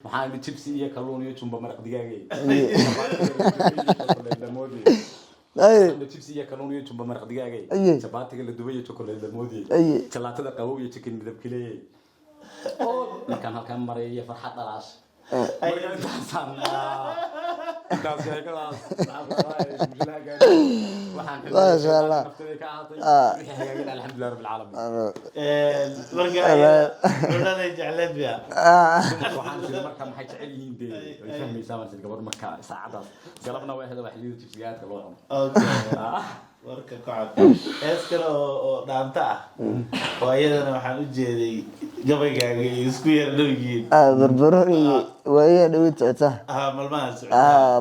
waxaan mid chips iyo kalluun iyo jumbo maraq digaagay chips iyo kalluun iyo jumbo maraq digaagay chapatiga la dubay iyo chocolate la moodi salaatada qabow iyo chicken midab kileey markaan halkaan maray iyo farxad dhalaas ما شاء الله الحمد لله رب العالمين ولا جعلت بها waxaan sidoo markaa maxay jecel yihiin de way fahmaysaa markaa gabar markaa saacadaas galabna way hada wax liido jibsigaadka loo cuno warka kacad kale oo dhaanta ah oo iyadana waxaan u jeeday gabaygaga isku yar dhowgiin بربروني وهي دويت تا malmahaas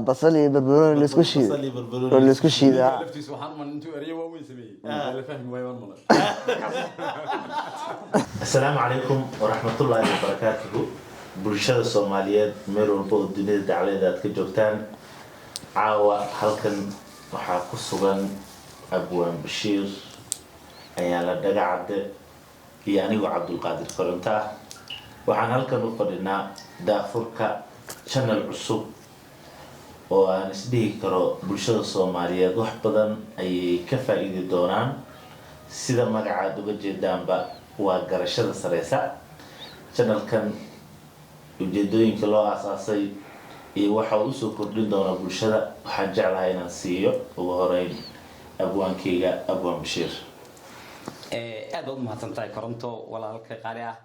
بصلي بربروني لسكو شيد لسكو شيد laftiis waxaan man intuu eriyo waaweyn sameeyay la fahmi waayo waan malay السلام عليكم ورحمة الله وبركاته bulshada Soomaaliyeed meel walba oo dunida dacwada aad ka joogtaan caawa halkan waxaa ku sugan Abwaan Bashiir ayaa la dhagacade iyo anigu Cabdulqaadir Koronta waxaan halkan u fadhinaa daafurka channel cusub oo aan isdhihi karo bulshada Soomaaliyeed wax badan ay ka faa'iidi doonaan sida magacaad uga jeedaanba waa garashada sareysa channelkan ujeedooyinka loo aasaasay iyo waxa uu soo kordhin doona bulshada waxaan jeclahay inaan siiyo ugu horeyn abwaankeyga Abwaan Bashiir aad u mahadsantahay Koronto walaalka qaali ah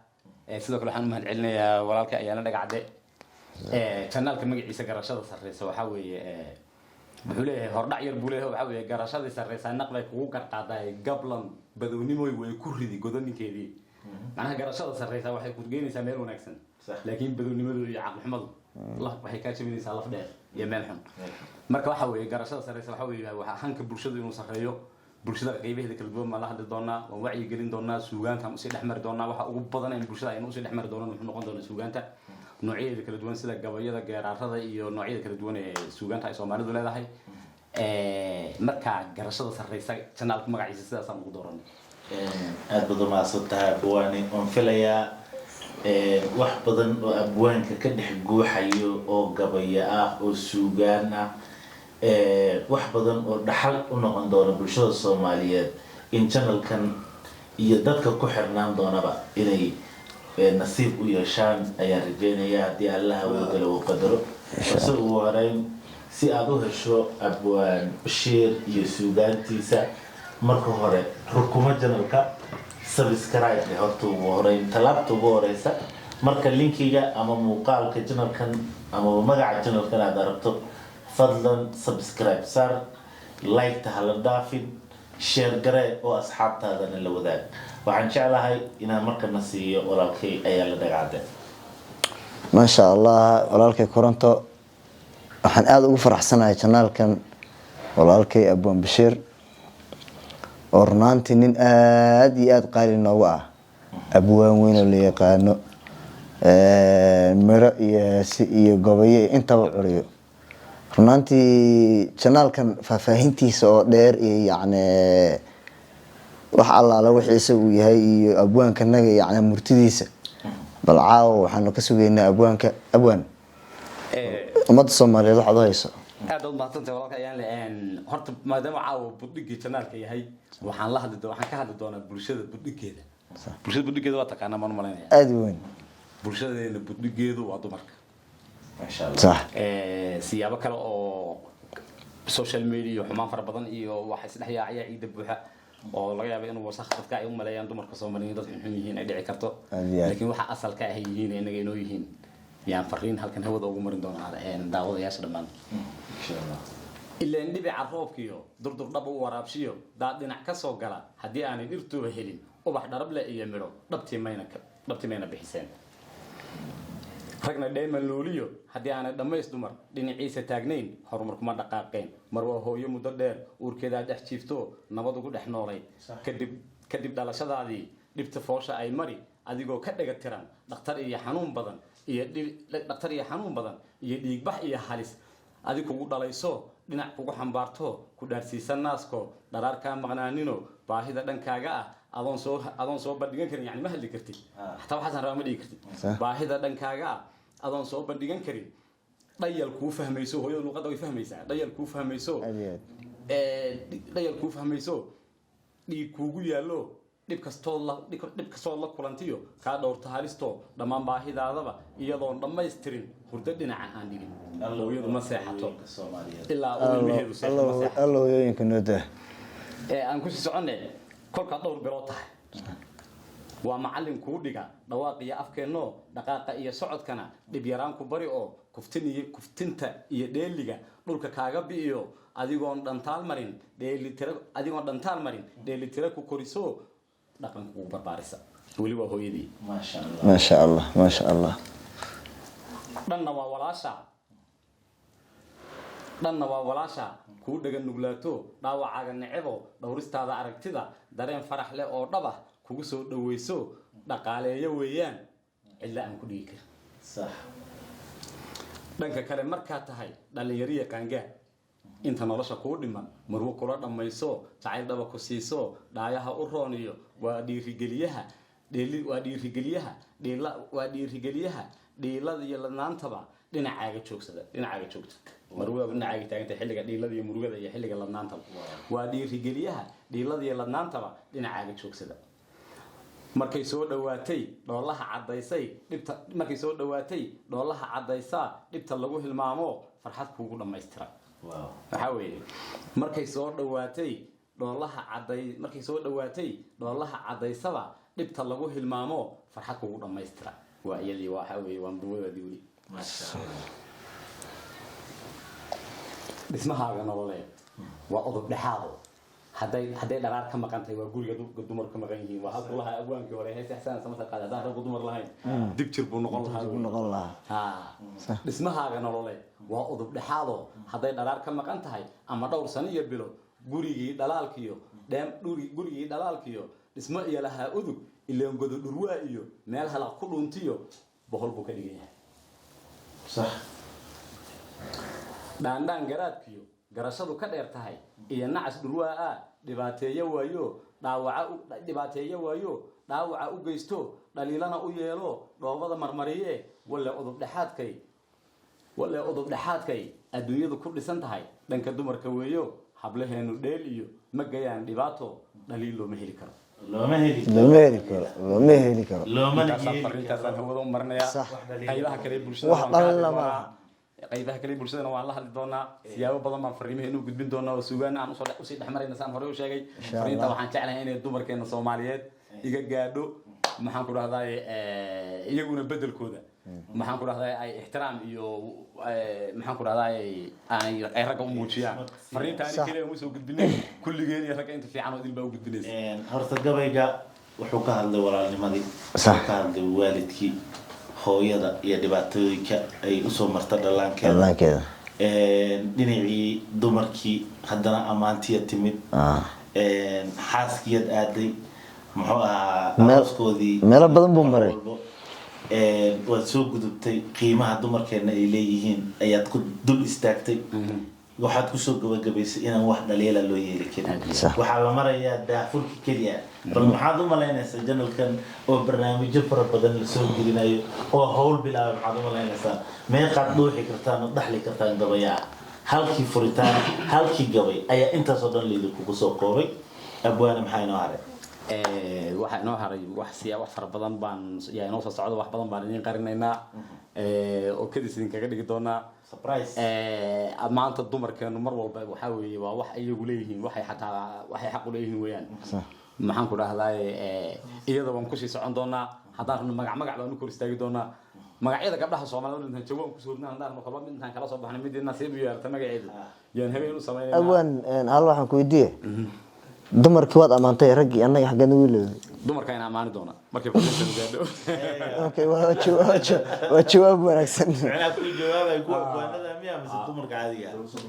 sidoo kale waxaan u mahad celinayaa walaalka ayaana dhagacde channelka magaciisa garashada sareysa waxa weeye wuxuu leeyahay hordhac yar buu leeyahay waxa weeye garashada sareysa naqbay kugu qarqaaday gablan badownimo way ku ridi godoninkeedii macnaha garashada sareysa waxay ku geynaysaa meel wanaagsan laakiin badownimadu iyo caqli xumadu waxay ka jabinaysaa laf dheer iyo meel xun marka waxa weeye garashada sareysa waxa weeye waxa hanka bulshadu inuu sareeyo bulshada qaybaheeda kala duwan ma la hadli doonaa oo wacyi gelin doonaa suugaanta ama si dhexmar doonaa waxa ugu badan in bulshada ay u sii dhexmar doonaan wuxuu noqon doonaa suugaanta noocyada kala duwan sida gabayada geeraarada iyo noocyada kala duwan ee suugaanta ay Soomaalidu leedahay marka garashada sareysa channelka magaciisa sidaas aan ugu dooranay aad badan ma asabtahay abwaani on filayaa wax badan oo abwaanka ka dhex guuxayo oo gabaya ah oo suugaan ah wax badan oo dhaxal u noqon doona bulshada Soomaaliyeed in channelkan iyo dadka ku xirnaan doonaba inay nasiib u yeeshaan ayaan rajeynayaa haddii Allah wadalo uu qadaro soo ugu horeyn si aad u hesho Abwaan Bashiir iyo suugaantiisa marka hore rukuma channelka subscribe horta ugu horeyn talaabta ugu horeysa marka linkiga ama muuqaalka channelkan ama magaca channelkan aad aragto fadlan subscribe sar like ta hala dhaafin share gare oo asxaabtaadana la wadaag waxaan jeclahay inaan markana siiyo walaalkay ayaa la dhagacde ما شاء الله walaalkay Koronto waxaan aad ugu faraxsanahay channelkan walaalkay Abwaan Bashiir oo runtii nin aad iyo aad qaali noogu ah abwaan weyn oo la yaqaano miro iyo gabayo intaba curiyo runtii channelkan faahfaahintiisa oo dheer iyo yacni wax allaala wixiisa uu yahay iyo abwaankanaga yacni murtidiisa bal caawa waxaanu ka sugaynaa abwaan ummadda Soomaaliyeed waxaad u hayso aad u mahadsantahay walaalka ayaan horta maadaama caawa budhigii channelka yahay waxaan ka hadli doonaa bulshada budhigeeda waa taqaanaa ma malaynaya aad weyn bulshadeena budhigeedu waa dumarka masha Allah صح siyaabo kale oo social media xumaan fara badan iyo waxa is dhaxyaacaya ciida buuxa oo laga yaabo inuu wasakh dadka ay u maleeyaan dumarka Soomaaliyeed dad xun yihiin ay dhici karto laakiin waxa asalka ah yihiin inaga inoo yihiin yaan fariin halkan hawada ugu marin doonaa daawadayaasha dhamaan insha Allah ilaa dhibica roobkiyo durdur dhab u waraabshiyo daad dhinac ka soo gala hadii aanay dhirtuba helin ubax dharab leh iyo midho dhabtii mayna bixiseen ragna dheeman looliyo hadii aanay dhamays dumar dhinaciisa taagnayn horumar kuma dhaqaaqeen mar waa hooyo muddo dheer uurkeeda dhex jiifto nabad ugu dhex noolay kadib dhalashadaadii dhibta foosha ay mari adigoo ka dhaga tiran dhaqtar iyo xanuun badan iyo dhiigbax iyo halis adigu kugu dhalayso dhinac kugu xambaarto ku dhaarsiisan naasko dharaarka maqnaanino baahida dhankaaga ah adoon soo bandhigan karin yani ma hadli kartid hatta waxaan rabaa ma dhigi kartid baahida dhankaaga adoon soo bandhigan karin dhayal kuu fahmayso hooyada luqadda way fahmaysaa dhayal kuu fahmayso dhayal kuu fahmayso dhiig kuugu yaallo dhib kastoo la kulantiyo kaa dhowrta halisto dhammaan baahidaadaba iyadoon dhammaystirin hurdo dhinaca aan dhigin hooyadu ma seexato ilaa ilmaheedu seexato alla hooyooyinka nooda aan ku sii soconne kolkaa dhowr bilood tahay waa macallin kuu dhiga dhawaaqiyo afkeennoo dhaqaaqa iyo socodkana dhib yaraan ku bari oo kuftinta iyo dheeliga dhulka kaaga bi'iyo adigoon dhantaal marin dheelitira ku koriso dhaqanka ugu barbaarisa weli waa hooyadii maasha allah dhanna waa walaasha kuu dhaga nuglaato dhaawacaaga necebo dhowristaada aragtida dareen farax leh oo dhaba kugu soo dhaweyso dhaqaaleeyo weeyaan cidla aan ku dhigi karin dhanka kale markaa tahay dhalinyariya qaangaa inta nolosha kuu dhiman marwo kula dhammayso jacayl dhaba ku siiso dhaayaha u rooniyo waa dhiirigeliyaha dhiilada iyo ladnaantaba dhinacaaga joogta marwada dhinacaaga taaganta xilliga dhiilada iyo murugada iyo xilliga ladnaantaba waa dhiirigeliyaha dhiilada iyo ladnaantaba dhinacaaga joogsada markay soo dhawaatay dhoolaha caddaysaa dhibta lagu hilmaamo farxad kuugu dhammaystira waxaa weeye markay soo dhawaatay dhoolaha caddaysaba dhibta lagu hilmaamo farxad kuugu dhammaystira waa iyadii waxaa weeye waa murwadaadii weli dhismahaaga nololeed waa udub dhexaado hadday dharaar ka maqan tahay waa guriga dumar ka maqan yihiin waa halku lahaa abwaankii hore hees ixsaan samata qaad haddaan raggu dumar lahayn dib jir buu noqon lahaa dhismahaaga nololeed waa udub dhexaado hadday dharaar ka maqan tahay ama dhowr sano iyo bilo gurigii dhalaalkiyo dhismo iyo lahaa udug ileen godo dhurwaa iyo meel halaq ku dhuntiyo bohol buu ka dhigan yahay dhaandhaan garaadkiyo garashadu ka dheer tahay iyo nacas dhurwaa ah dhibaateeyo dhaawaca u geysto dhaliilana u yeelo dhoobada marmariye walle udub dhexaadkay adduunyadu ku dhisan tahay dhanka dumarka weeyo hablaheenu dheel iyo ma gayaan dhibaato dhaliil looma heli karo qaybaha kale bulshadana waan la hadli doonaa siyaabo badan baan fariimaheenu gudbin doonaa oo suugaan aan usii dhexmarayna saan hore u sheegay fariinta waxaan jeclahay inay dumarkeena Soomaaliyeed iga gaadho maxaan ku dhahdaa iyaguna bedelkooda maxaan ku dhahdaa ay ixtiraam iyo maxaan ku dhahdaa ay ragga u muujiyaan fariinta aan kale u soo gudbinay kulligeen iyo ragga inta fiican oo dilba u gudbinaysa horta gabayga wuxuu ka hadlay walaalnimadii ka hadlay waalidkii hooyada iyo dhibaatooyinka ay usoo marta dhallaankeeda dhinacii dumarkii haddana ammaantiya timid xaaskiyad aaday muxuu ahaa arooskoodii meelo badan buu maray waad soo gudubtay qiimaha dumarkeena ay leeyihiin ayaad ku dul istaagtay waxaad kusoo gabagabaysay inaan wax dhaliila loo yeeli karin waxaa la marayaa daafurka keliya bal maxaad u malaynaysaa janalkan oo barnaamijyo fara badan lasoo gelinayo oo hawl bilaaba maxaad u malaynaysaa meeqaad dhuuxi kartaan oo dhaxli kartaan gabayaa halkii furitaan halkii gabay ayaa intaasoo dhan laydinkugu soo qoobay abwaane maxaa inoo haray waxaa inoo haray wax fara badan baan yaa inoo soo socda wax badan baan idin qarinaynaa oo kadis idinkaga dhigi doonaa maanta dumarkeenu mar walba waxaa weeye waa wax iyagu leeyihiin waxay xaq u leeyihiin weeyaan maxaan ku dhahdaa iyada waan kusii socon doonaa haddaan rabno magac baan u kor istaagi doonaa magacyada gabdhaha Soomaaliyeed intaan jawaan ku soo ridnaa haddaan markaba mid intaan kala soo baxnay mid nasiib iyo yarta magaceedu yaan habeen u sameeynaa abwan hal waxaan ku weydiiyay dumarkii waad amaantay raggii annaga xaggan wiilooday dumarka ina amaani doona markay fadhiisan gaadho okay waa jawaab wanaagsan macnaha ku jawaabay ku abwaanada miyaa mise dumarka caadiga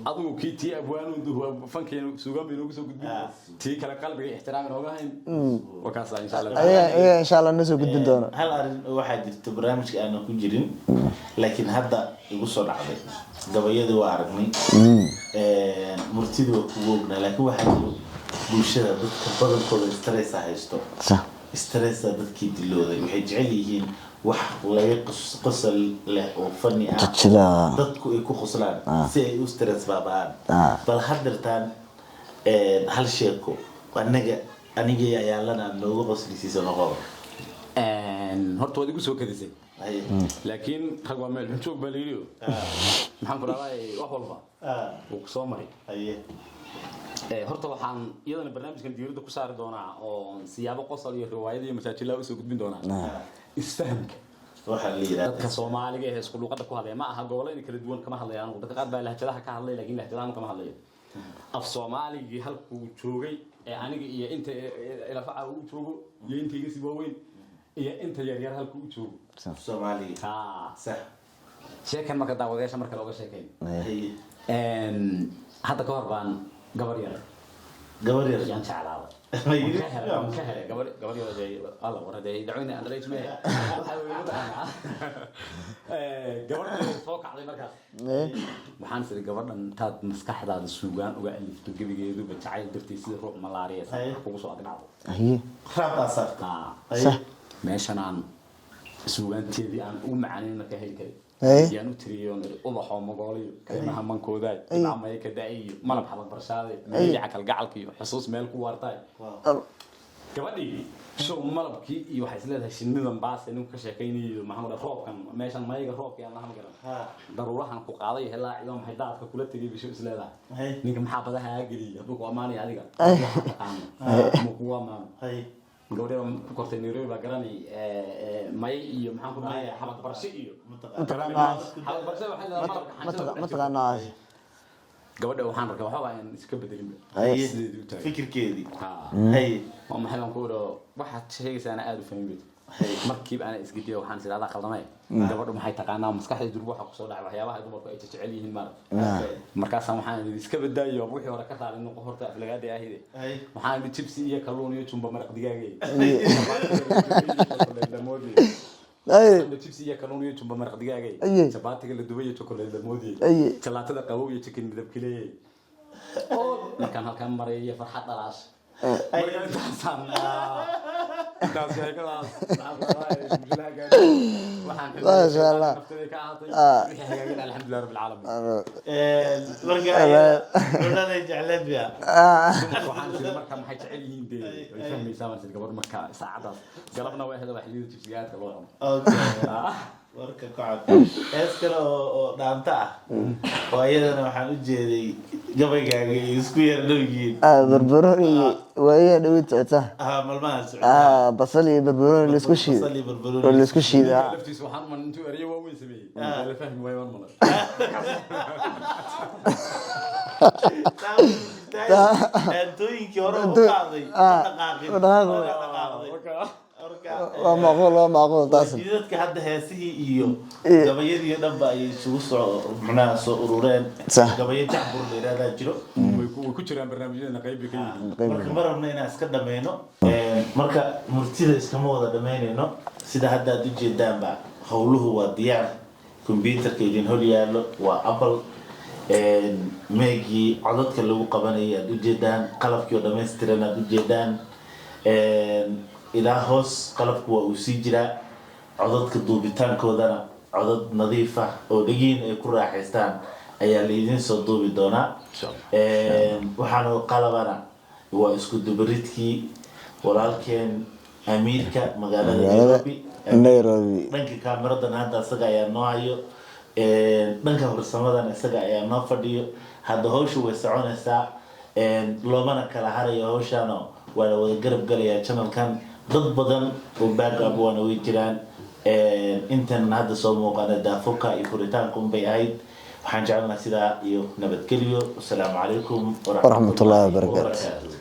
adigu kii tii abwaanadu fankeenu suugaan bay noogu soo gudbin tii kala qalbiga ixtiraam inooga hayn wakaas insha Allah insha Allah nasoo gudbin doona hal arin waxaa jirta barnaamijka aan ku jirin laakiin hadda igu soo dhacday gabayadu waa aragnay murtidu waa ku woogna laakiin waxaa jiro bulshada dadka badankooda stress haysto stress dadkii dilooday waxay jecel yihiin wax laga qosol leh oo fani ah jajila dadku ay ku qoslaan si ay u stress baabaan bal hadirtaan hal sheeko aniga ayaa lana loogu qoslisiiso noqon horta waad igu soo kadisay laakiin rag waa meel joog baa leeyo maxaan ku dhahay wax walba oo ku soo maray horta waxaan iyadana barnaamijkan diirada ku saari doonaa oo siyaabo qosol iyo riwaayado iyo masaajilada u soo gudbin doonaa isfahamka waxa la yiraahdo dadka Soomaaliga ee isku luqada ku hadlaya ma aha goboleed kala duwan kama hadlayaan dadka qaar baa lahjadaha ka hadlay laakiin lahjadaha kama hadlayo af Soomaaliga halkuu joogay ee aniga iyo inta ila faca uu joogo iyo inta iga sii waaweyn iyo inta yar halkuu u joogo Soomaaliga sax sheekan marka daawadayaasha marka looga sheekay hadda ka hor baan gabar yar yaan jeclaa gabar yar alla waraday dacweyna aan leeyahay waxa weeye wadana gabar soo kacday markaas waxaan sida gabadhan taad maskaxdaada suugaan uga alifto gabigeedu jacayl dartii sida ruux malaariya kugu soo adagacdo raabasafka meeshan aan suugaanteedii aan u macaanayna ka heli karin yaan u tiriyo ubaxo magaaliyo kaymaha mankooda amay ka daayiyo malab xabad barshaade meelica kal gacalka iyo xusuus meel ku waartay gabadhii soo malabkii iyo waxa isleedahay shinidan baas inuu ka sheekaynayo maxamed roobkan meeshan mayga roobkii aan la hamgaran daruurahan ku qaaday helaa ciidan maxay daadka kula tagay bisho isleedahay ninka maxaa badaha galiya haduu ku amaanay adiga ma ku amaano gabadha ku kortay Nairobi baa garanay may iyo maxaan ku dhahay xabad barshi iyo xabad barshi waxa la mataqaanaa gabadha waxaan rabaa waxa waa in iska bedelin fikirkeedii oo maxay aan ku oro waxa sheegaysan aad u fahmay markiiba ana isgidiyo waxaan sidaa khaldamay gabadhu maxay taqaanaa maskaxdeedu waxa ku soo dhacay waxyaabaha dumarku ay jecel yihiin markaas waxaan iska bedaayo wixii hore ka qaadan inuu horta aflagaada ahide waxaan chips iyo kalluun iyo jumbo maraq digaagay chips iyo kalluun iyo jumbo maraq digaagay chapatiga la dubay iyo chocolate la moodiyay jalaatada qabow iyo chicken midab kaleeyay oo markaan halkan maray iyo farxad dhalaas ما شاء الله الحمد لله رب العالمين ولنا جعلت بها waxaan sidoo markaa maxay jecel yihiin de way fahmaysaa marka gabar marka saacadaas galabna way hada wax liido jibsigaadka loo cuno warka kacad kale oo dhaanta ah oo ayadana waxaan u jeeday gabaygaaga isku yar dhowgiin barbarooni waaya dhawid socota malmahaas basal iyo barbarooni la isku shiido la isku shiido laftiis waxaan man intuu eriyo waaweyn sameeyay la fahmi waayo waan malay antooyinkii hore u qaaday waa macquul taas dadka hadda heesihii iyo gabayadii dhanba ay isugu soo macnaha soo urureen gabayada jacbur la yiraahdaa jiro way ku jiraan barnaamijyada qayb ka yihiin marka marabna inaan iska dhameeyno marka murtida iskama wada dhameynayno sida hadda aad u jeedaanba howluhu waa diyaar computerka idin hor yaalo waa Apple meegi codadka lagu qabanayay aad u jeedaan qalabkii oo dhameystiran aad u jeedaan ilaa hoos qalabku waa uu sii jiraa codadka duubitaankoodana codad nadiif ah oo dhagiin ay ku raaxaystaan ayaa laydin soo duubi doonaa waxaan qalabana waa isku dubaridkii walaalkeen amiirka magaalada Nairobi dhanka kaamiradan hadda asaga ayaa noo hayo dhanka farsamadan isaga ayaa noo fadhiyo hadda hawshu way soconaysaa loomana kala harayo hawshana waa la wada garab galayaa channelkan dad badan oo backup waana way jiraan intan hadda soo muuqaana daafuka iyo furitaanku bay ahayd waxaan jecelnahay sidaa iyo nabadgelyo assalaamu calaykum waraxmatullaahi wabarakaatuh